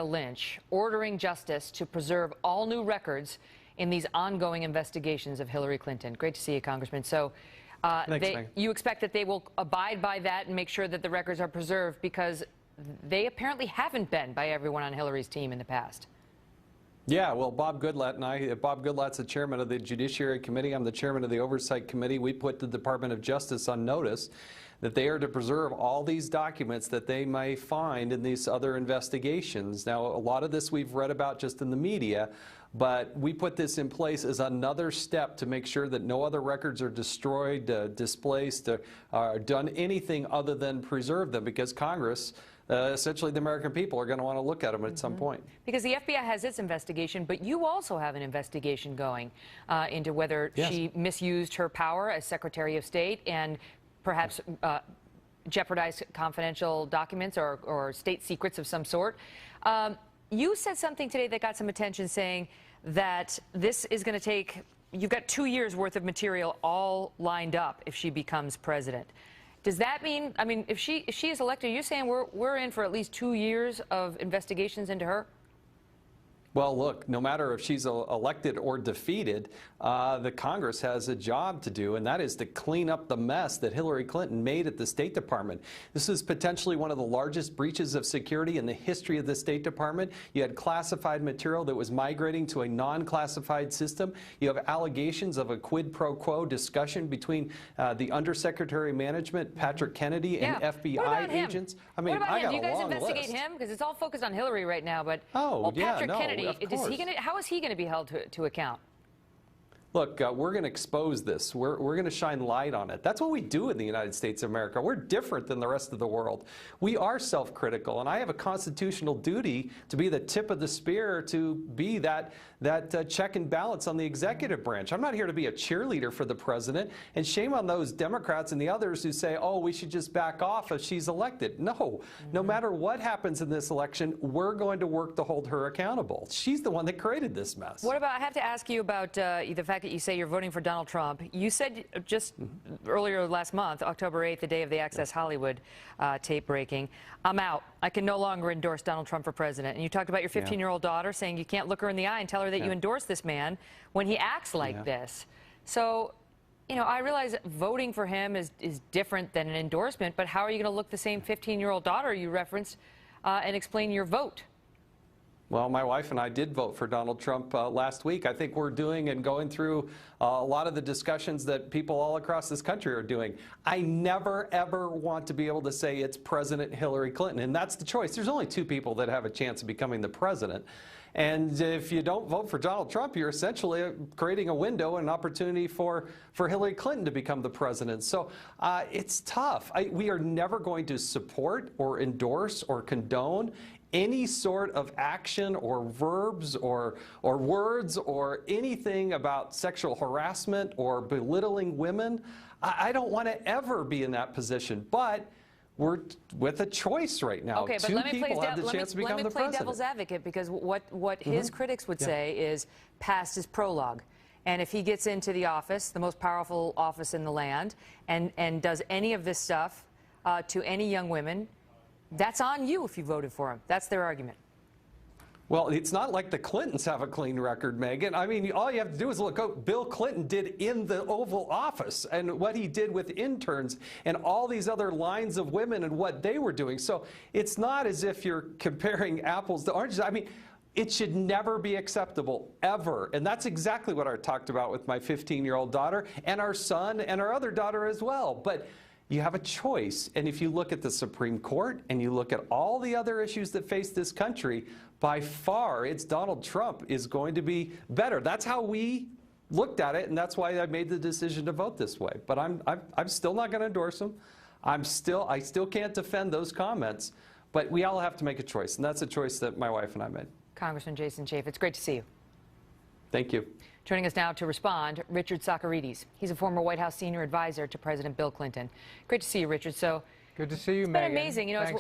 Lynch ordering justice to preserve all new records in these ongoing investigations of Hillary Clinton. Great to see you, Congressman. So you expect that they will abide by that and make sure that the records are preserved, because they apparently haven't been by everyone on Hillary's team in the past. Yeah, well, Bob Goodlatte and I, Bob Goodlatte's the chairman of the Judiciary Committee. I'm the chairman of the Oversight Committee. We put the Department of Justice on notice that they are to preserve all these documents that they may find in these other investigations. Now, a lot of this we've read about just in the media, but we put this in place as another step to make sure that no other records are destroyed, displaced, or done anything other than preserve them, because Congress, essentially the American people, are going to want to look at them at some point. Because the FBI has its investigation, but you also have an investigation going into whether she misused her power as Secretary of State and perhaps jeopardized confidential documents or state secrets of some sort. You said something today that got some attention, saying that this is going to take, you've got 2 years worth of material all lined up if she becomes president. Does that mean, I mean, if she is elected, you're saying we're in for at least 2 years of investigations into her? Well, look, no matter if she's elected or defeated, the Congress has a job to do, and that is to clean up the mess that Hillary Clinton made at the State Department. This is potentially one of the largest breaches of security in the history of the State Department. You had classified material that was migrating to a non-classified system. You have allegations of a quid pro quo discussion between the Undersecretary of Management, Patrick Kennedy, and FBI agents. I mean, what about him? I got Do you guys a long investigate list. him? Because it's all focused on Hillary right now, but Patrick Kennedy, how is he going to be held to account? Look, we're going to expose this. We're going to shine light on it. That's what we do in the United States of America. We're different than the rest of the world. We are self-critical, and I have a constitutional duty to be the tip of the spear, to be that check and balance on the executive branch. I'm not here to be a cheerleader for the president, and shame on those Democrats and the others who say, oh, we should just back off if she's elected. No, no matter what happens in this election, we're going to work to hold her accountable. She's the one that created this mess. What about, I have to ask you about the fact that you say you're voting for Donald Trump. You said just earlier last month, October 8th, the day of the Access Hollywood tape breaking, I'm out. I can no longer endorse Donald Trump for president. And you talked about your 15-year-old daughter, saying you can't look her in the eye and tell her that you endorse this man when he acts like this. So, you know, I realize voting for him is different than an endorsement, but how are you going to look the same 15-year-old daughter you referenced and explain your vote? Well, my wife and I did vote for Donald Trump last week. I think we're doing and going through a lot of the discussions that people all across this country are doing. I never, ever want to be able to say it's President Hillary Clinton, and that's the choice. There's only two people that have a chance of becoming the president. And if you don't vote for Donald Trump, you're essentially creating a window and an opportunity for Hillary Clinton to become the president. So it's tough. We are never going to support or endorse or condone any sort of action or verbs or words or anything about sexual harassment or belittling women. I don't want to ever be in that position, but we're with a choice right now. Okay, but Two people have the chance to become the president. Let me play devil's advocate, because what his critics would say is past is prologue. And if he gets into the office, the most powerful office in the land, and does any of this stuff to any young women, that's on you if you voted for him. That's their argument. Well, it's not like the Clintons have a clean record, Megan. I mean, all you have to do is look what Bill Clinton did in the Oval Office and what he did with interns and all these other lines of women and what they were doing. So it's not as if you're comparing apples to oranges. I mean, it should never be acceptable, ever. And that's exactly what I talked about with my 15-year-old daughter and our son and our other daughter as well. But you have a choice, and if you look at the Supreme Court and you look at all the other issues that face this country, by far, it's Donald Trump is going to be better. That's how we looked at it, and that's why I made the decision to vote this way. But I'm still not going to endorse him. I still can't defend those comments. But we all have to make a choice, and that's a choice that my wife and I made. Congressman Jason Chaffetz, great to see you. Thank you. Joining us now to respond, Richard Socarides. He's a former White House senior advisor to President Bill Clinton. Great to see you, Richard. So good to see you, Megan. It's been amazing. You know,